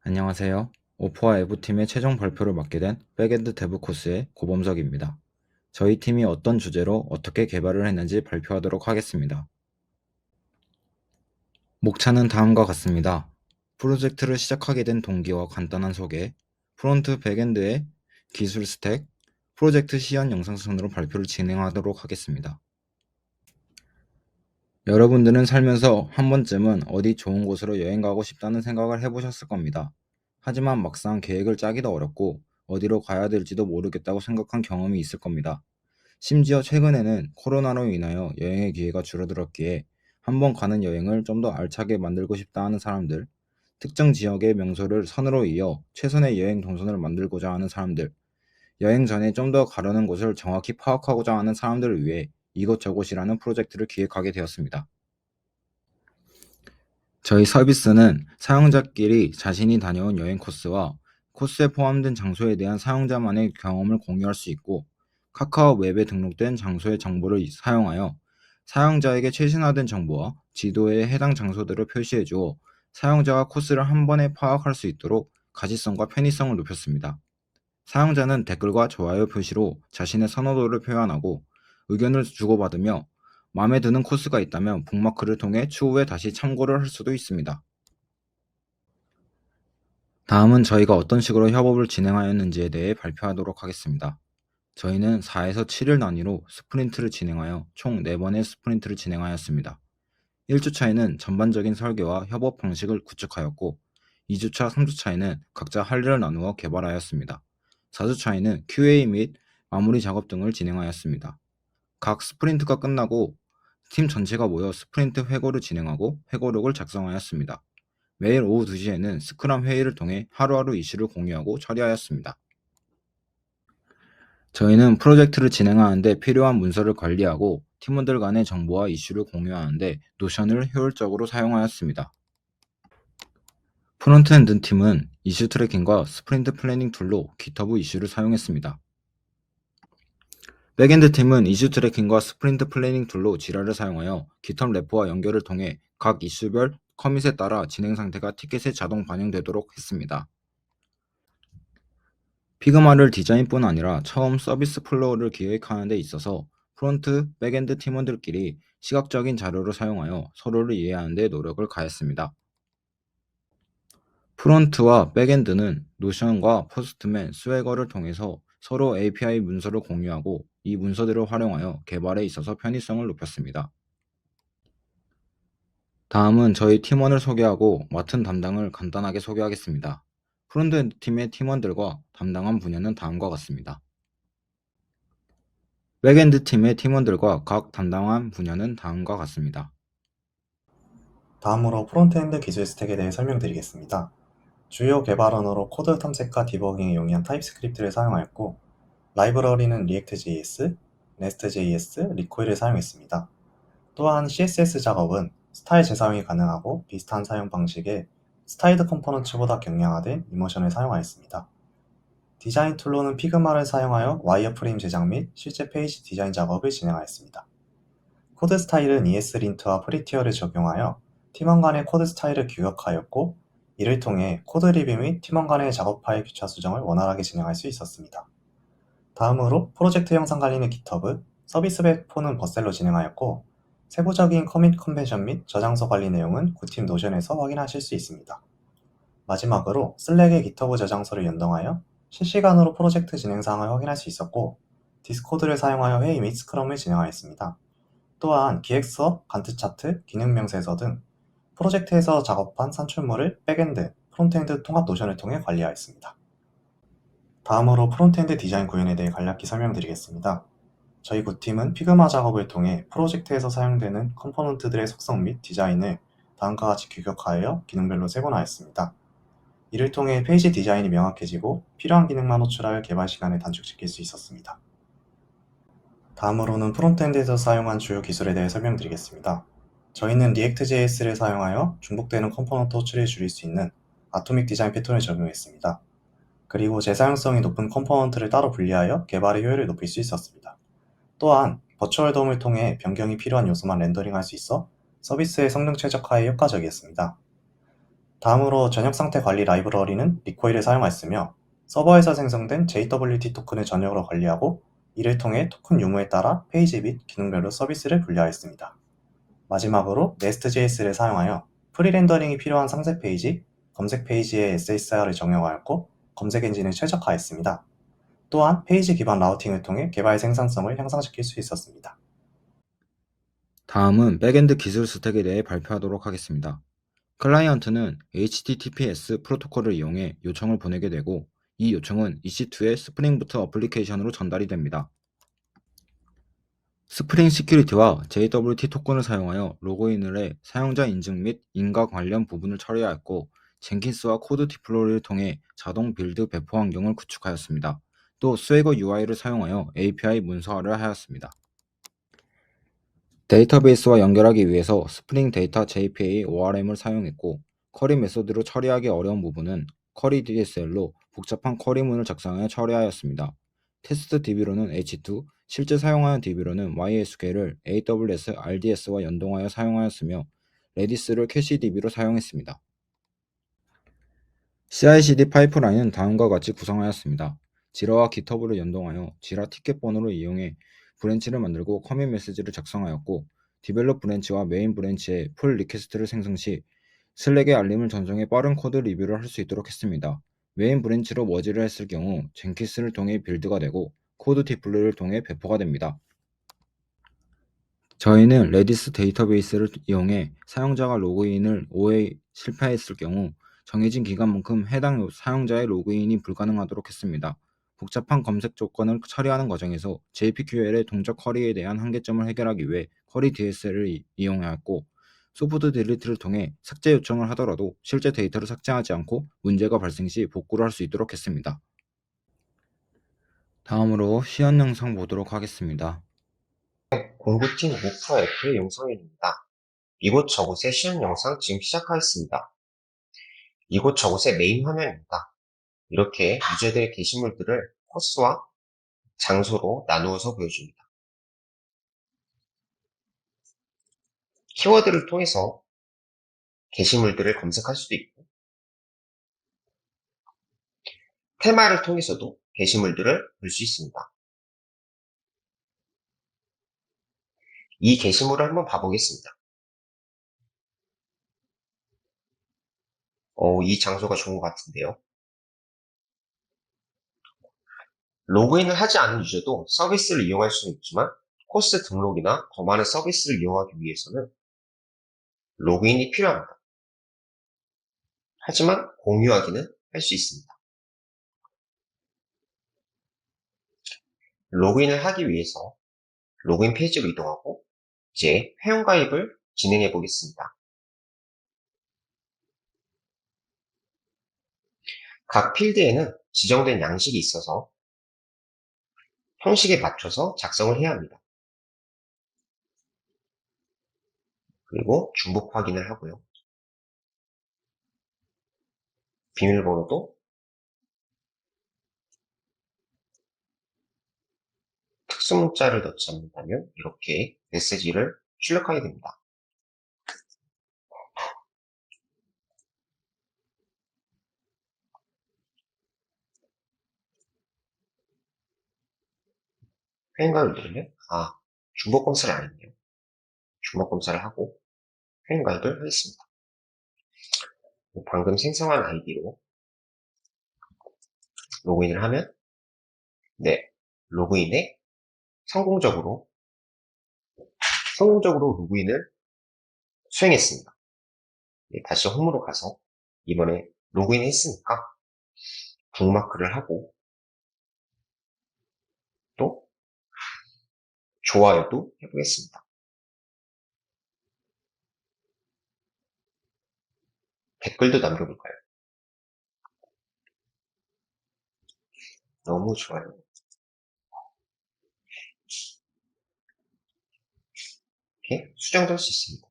안녕하세요. 오포와 에보팀의 최종 발표를 맡게 된 백엔드 데브 코스의 고범석입니다. 저희 팀이 어떤 주제로 어떻게 개발을 했는지 발표하도록 하겠습니다. 목차는 다음과 같습니다. 프로젝트를 시작하게 된 동기와 간단한 소개, 프론트 백엔드의 기술 스택, 프로젝트 시연 영상 순으로 발표를 진행하도록 하겠습니다. 여러분들은 살면서 한 번쯤은 어디 좋은 곳으로 여행 가고 싶다는 생각을 해보셨을 겁니다. 하지만 막상 계획을 짜기도 어렵고 어디로 가야 될지도 모르겠다고 생각한 경험이 있을 겁니다. 심지어 최근에는 코로나로 인하여 여행의 기회가 줄어들었기에 한번 가는 여행을 좀 더 알차게 만들고 싶다 하는 사람들, 특정 지역의 명소를 선으로 이어 최선의 여행 동선을 만들고자 하는 사람들, 여행 전에 좀 더 가려는 곳을 정확히 파악하고자 하는 사람들을 위해 이곳저곳이라는 프로젝트를 기획하게 되었습니다. 저희 서비스는 사용자끼리 자신이 다녀온 여행 코스와 코스에 포함된 장소에 대한 사용자만의 경험을 공유할 수 있고, 카카오 웹에 등록된 장소의 정보를 사용하여 사용자에게 최신화된 정보와 지도에 해당 장소들을 표시해 주어 사용자가 코스를 한 번에 파악할 수 있도록 가시성과 편의성을 높였습니다. 사용자는 댓글과 좋아요 표시로 자신의 선호도를 표현하고 의견을 주고받으며, 마음에 드는 코스가 있다면 북마크를 통해 추후에 다시 참고를 할 수도 있습니다. 다음은 저희가 어떤 식으로 협업을 진행하였는지에 대해 발표하도록 하겠습니다. 저희는 4에서 7일 단위로 스프린트를 진행하여 총 4번의 스프린트를 진행하였습니다. 1주차에는 전반적인 설계와 협업 방식을 구축하였고, 2주차, 3주차에는 각자 할 일을 나누어 개발하였습니다. 4주차에는 QA 및 마무리 작업 등을 진행하였습니다. 각 스프린트가 끝나고 팀 전체가 모여 스프린트 회고를 진행하고 회고록을 작성하였습니다. 매일 오후 2시에는 스크럼 회의를 통해 하루하루 이슈를 공유하고 처리하였습니다. 저희는 프로젝트를 진행하는데 필요한 문서를 관리하고 팀원들 간의 정보와 이슈를 공유하는데 노션을 효율적으로 사용하였습니다. 프론트엔드 팀은 이슈 트래킹과 스프린트 플래닝 툴로 GitHub 이슈를 사용했습니다. 백엔드 팀은 이슈 트래킹과 스프린트 플래닝 툴로 지라를 사용하여 GitHub 레포와 연결을 통해 각 이슈별 커밋에 따라 진행 상태가 티켓에 자동 반영되도록 했습니다. 피그마를 디자인뿐 아니라 처음 서비스 플로우를 기획하는 데 있어서 프론트, 백엔드 팀원들끼리 시각적인 자료를 사용하여 서로를 이해하는 데 노력을 가했습니다. 프론트와 백엔드는 노션과 포스트맨, 스웨거를 통해서 서로 API 문서를 공유하고 이 문서들을 활용하여 개발에 있어서 편의성을 높였습니다. 다음은 저희 팀원을 소개하고 맡은 담당을 간단하게 소개하겠습니다. 프론트엔드 팀의 팀원들과 담당한 분야는 다음과 같습니다. 백엔드 팀의 팀원들과 각 담당한 분야는 다음과 같습니다. 다음으로 프론트엔드 기술 스택에 대해 설명드리겠습니다. 주요 개발 언어로 코드 탐색과 디버깅에 용이한 타입스크립트를 사용하였고, 라이브러리는 리액트.js, 네스트.js, 리코일을 사용했습니다. 또한 CSS 작업은 스타일 재사용이 가능하고 비슷한 사용 방식의 스타일드 컴포넌츠보다 경량화된 이모션을 사용하였습니다. 디자인 툴로는 피그마를 사용하여 와이어프레임 제작 및 실제 페이지 디자인 작업을 진행하였습니다. 코드 스타일은 ESLint와 프리티어를 적용하여 팀원 간의 코드 스타일을 규격하였고, 이를 통해 코드 리뷰 및 팀원 간의 작업 파일 교차 수정을 원활하게 진행할 수 있었습니다. 다음으로 프로젝트 영상 관리는 GitHub, 서비스 배포는 버셀로 진행하였고, 세부적인 커밋 컨벤션 및 저장소 관리 내용은 구팀 노션에서 확인하실 수 있습니다. 마지막으로 슬랙의 GitHub 저장소를 연동하여 실시간으로 프로젝트 진행 사항을 확인할 수 있었고, 디스코드를 사용하여 회의 및 스크럼을 진행하였습니다. 또한 기획서, 간트 차트, 기능 명세서 등 프로젝트에서 작업한 산출물을 백엔드, 프론트엔드 통합 노션을 통해 관리하였습니다. 다음으로 프론트엔드 디자인 구현에 대해 간략히 설명드리겠습니다. 저희 구팀은 피그마 작업을 통해 프로젝트에서 사용되는 컴포넌트들의 속성 및 디자인을 다음과 같이 규격하여 기능별로 세분화했습니다. 이를 통해 페이지 디자인이 명확해지고 필요한 기능만 호출하여 개발 시간을 단축시킬 수 있었습니다. 다음으로는 프론트엔드에서 사용한 주요 기술에 대해 설명드리겠습니다. 저희는 React.js를 사용하여 중복되는 컴포넌트 호출을 줄일 수 있는 아토믹 디자인 패턴을 적용했습니다. 그리고 재사용성이 높은 컴포넌트를 따로 분리하여 개발의 효율을 높일 수 있었습니다. 또한 버추얼 돔을 통해 변경이 필요한 요소만 렌더링할 수 있어 서비스의 성능 최적화에 효과적이었습니다. 다음으로 전역 상태 관리 라이브러리는 리코일을 사용하였으며 서버에서 생성된 JWT 토큰을 전역으로 관리하고 이를 통해 토큰 유무에 따라 페이지 및 기능별로 서비스를 분류하였습니다. 마지막으로 nest.js를 사용하여 프리렌더링이 필요한 상세 페이지, 검색 페이지의 SSR을 정형화하였고 검색 엔진을 최적화했습니다. 또한 페이지 기반 라우팅을 통해 개발 생산성을 향상시킬 수 있었습니다. 다음은 백엔드 기술 스택에 대해 발표하도록 하겠습니다. 클라이언트는 HTTPS 프로토콜을 이용해 요청을 보내게 되고 이 요청은 EC2의 스프링부트 어플리케이션으로 전달이 됩니다. 스프링 시큐리티와 JWT 토큰을 사용하여 로그인을 해 사용자 인증 및 인가 관련 부분을 처리하였고 젠킨스와 코드 디플로이를 통해 자동 빌드 배포 환경을 구축하였습니다. 또 스웨거 UI를 사용하여 API 문서화를 하였습니다. 데이터베이스와 연결하기 위해서 스프링 데이터 JPA ORM을 사용했고 쿼리 메소드로 처리하기 어려운 부분은 쿼리 DSL로 복잡한 쿼리문을 작성하여 처리하였습니다. 테스트 DB로는 H2, 실제 사용하는 DB로는 MySQL을 AWS RDS와 연동하여 사용하였으며 레디스를 캐시 DB로 사용했습니다. CI/CD 파이프라인은 다음과 같이 구성하였습니다. 지라와 GitHub를 연동하여 지라 티켓 번호를 이용해 브랜치를 만들고 커밋 메시지를 작성하였고 디벨롭 브랜치와 메인 브랜치에 풀 리퀘스트를 생성 시 슬랙에 알림을 전송해 빠른 코드 리뷰를 할 수 있도록 했습니다. 메인 브랜치로 머지를 했을 경우 젠킨스를 통해 빌드가 되고 코드 디플로이를 통해 배포가 됩니다. 저희는 레디스 데이터베이스를 이용해 사용자가 로그인을 5회 실패했을 경우 정해진 기간만큼 해당 사용자의 로그인이 불가능하도록 했습니다. 복잡한 검색 조건을 처리하는 과정에서 JPQL의 동적 쿼리에 대한 한계점을 해결하기 위해 쿼리 DSL을 이용하였고 소프트 딜리트를 통해 삭제 요청을 하더라도 실제 데이터를 삭제하지 않고 문제가 발생 시 복구를 할 수 있도록 했습니다. 다음으로 시연 영상 보도록 하겠습니다. 공구팀 목표 애플 용성일입니다. 이곳저곳의 시연 영상 지금 시작하겠습니다. 이곳저곳의 메인 화면입니다. 이렇게 유저들의 게시물들을 코스와 장소로 나누어서 보여줍니다. 키워드를 통해서 게시물들을 검색할 수도 있고 테마를 통해서도 게시물들을 볼 수 있습니다. 이 게시물을 한번 봐보겠습니다. 이 장소가 좋은 것 같은데요. 로그인을 하지 않은 유저도 서비스를 이용할 수는 있지만 코스 등록이나 더 많은 서비스를 이용하기 위해서는 로그인이 필요합니다. 하지만 공유하기는 할 수 있습니다. 로그인을 하기 위해서 로그인 페이지로 이동하고 이제 회원가입을 진행해 보겠습니다. 각 필드에는 지정된 양식이 있어서 형식에 맞춰서 작성을 해야 합니다. 그리고 중복 확인을 하고요. 비밀번호도 특수문자를 넣지 않는다면 이렇게 메시지를 출력하게 됩니다. 회원가입을 누르면 중복 검사를 안 했네요. 중복 검사를 하고 회원가입을 하겠습니다. 방금 생성한 아이디로 로그인을 하면 로그인에 성공적으로 로그인을 수행했습니다. 다시 홈으로 가서 이번에 로그인 했으니까 북마크를 하고 또 좋아요도 해보겠습니다. 댓글도 남겨볼까요? 너무 좋아요. 이렇게 수정도 할 수 있습니다.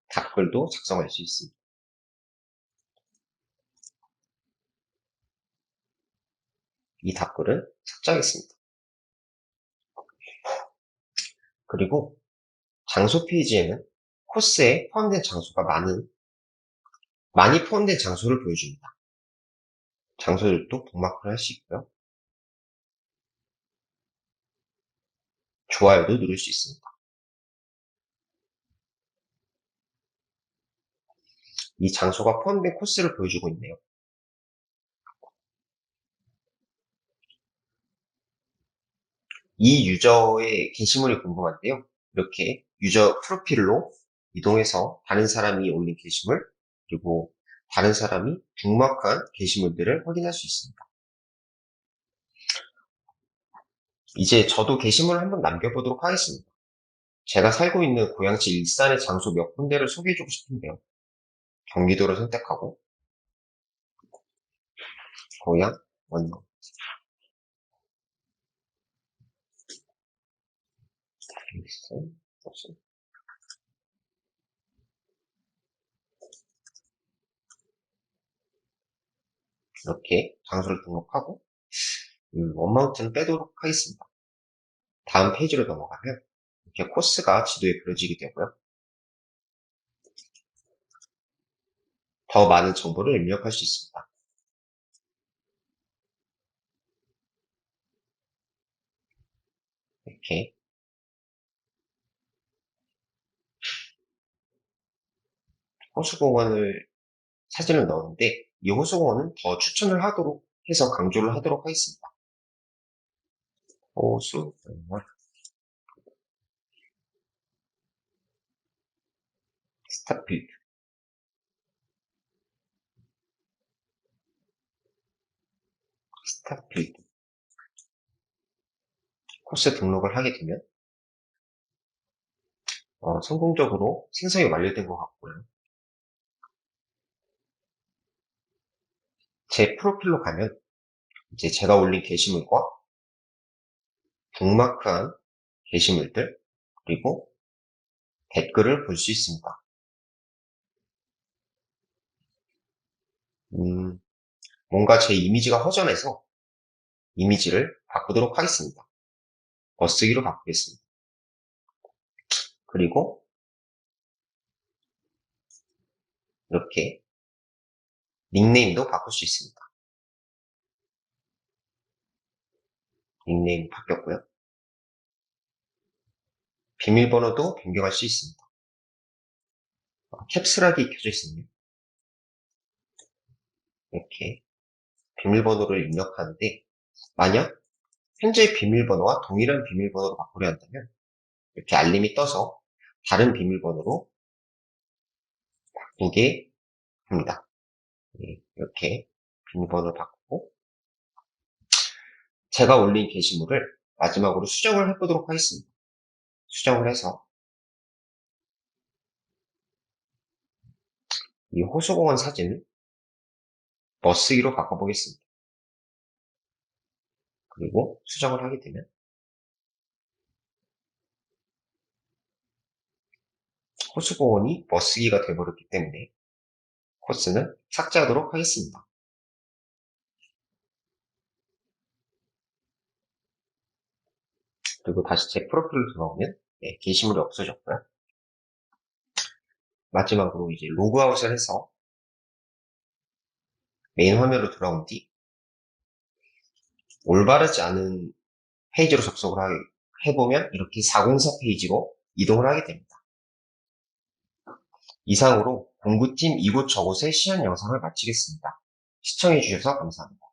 답글도 작성할 수 있습니다. 이 답글을 삭제하겠습니다. 그리고 장소 페이지에는 코스에 포함된 장소가 많이 포함된 장소를 보여줍니다. 장소들도 북마크를 할 수 있고요. 좋아요도 누를 수 있습니다. 이 장소가 포함된 코스를 보여주고 있네요. 이 유저의 게시물이 궁금한데요. 이렇게 유저 프로필로 이동해서 다른 사람이 올린 게시물, 그리고 다른 사람이 북마크한 게시물들을 확인할 수 있습니다. 이제 저도 게시물을 한번 남겨보도록 하겠습니다. 제가 살고 있는 고향지 일산의 장소 몇 군데를 소개해주고 싶은데요. 경기도를 선택하고 고향, 원로, 일산, 이렇게 장소를 등록하고 원마운트는 빼도록 하겠습니다. 다음 페이지로 넘어가면 이렇게 코스가 지도에 그려지게 되고요. 더 많은 정보를 입력할 수 있습니다. 이렇게 호수공원을 사진을 넣었는데 이 호수공원은 더 추천을 하도록 해서 강조를 하도록 하겠습니다. 호수공원 스타필드 스타필드 코스 등록을 하게 되면 성공적으로 생성이 완료된 것 같고요. 제 프로필로 가면 이제 제가 올린 게시물과 북마크한 게시물들 그리고 댓글을 볼 수 있습니다. 뭔가 제 이미지가 허전해서 이미지를 바꾸도록 하겠습니다. 멋쓰기로 바꾸겠습니다. 그리고 이렇게 닉네임도 바꿀 수 있습니다. 닉네임 바뀌었고요. 비밀번호도 변경할 수 있습니다. 캡슐락이 켜져 있습니다. 이렇게 비밀번호를 입력하는데 만약 현재 비밀번호와 동일한 비밀번호로 바꾸려 한다면 이렇게 알림이 떠서 다른 비밀번호로 바꾸게 합니다. 이렇게 비밀번호를 바꾸고 제가 올린 게시물을 마지막으로 수정을 해보도록 하겠습니다. 수정을 해서 이 호수공원 사진을 멋쓰기로 바꿔보겠습니다. 그리고 수정을 하게 되면 호수공원이 멋쓰기가 되어버렸기 때문에 코스는 삭제하도록 하겠습니다. 그리고 다시 제 프로필로 들어오면 게시물이 없어졌고요. 마지막으로 이제 로그아웃을 해서 메인 화면으로 돌아온 뒤 올바르지 않은 페이지로 접속을 해보면 이렇게 404 페이지로 이동을 하게 됩니다. 이상으로 공구팀 이곳저곳의 시연 영상을 마치겠습니다. 시청해주셔서 감사합니다.